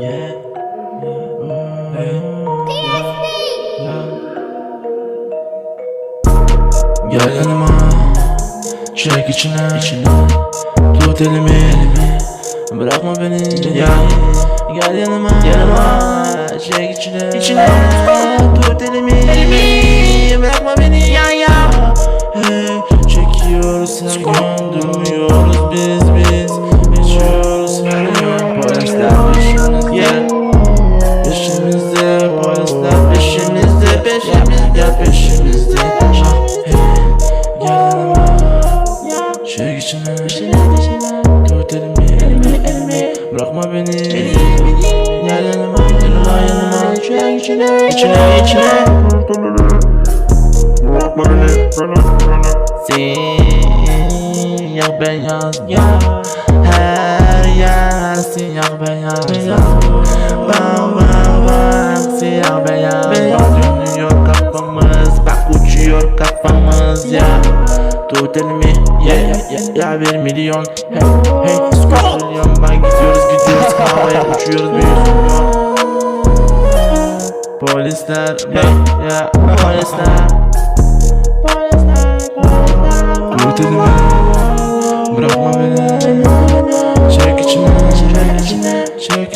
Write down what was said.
Yeah. Gel yanıma, çek içine tut elimi, bırakma beni. Gel yanıma, çek içine tut elimi, bırakma beni. Hey, çekiyoruz her gün, durmuyoruz biz geçiyoruz her gün. Polisler peşimizde, polisler peşimizde, ya peşimizde. Gel yanıma, çek içine tut elimi, bırakma beni. Gel yanıma, çek içine Bırakma beni. Siyah beyaz her yer siyah beyaz. Bak siyah beyaz. Dönüyor kafamız, bak uçuyor kafamız ya. Tut elimi ya 1 milyon. Hey milyon, bak gidiyoruz havaya uçuyoruz büyüyoruz. Polisler ya polisler. Tut elimi, bırakma beni. Çek içine Çek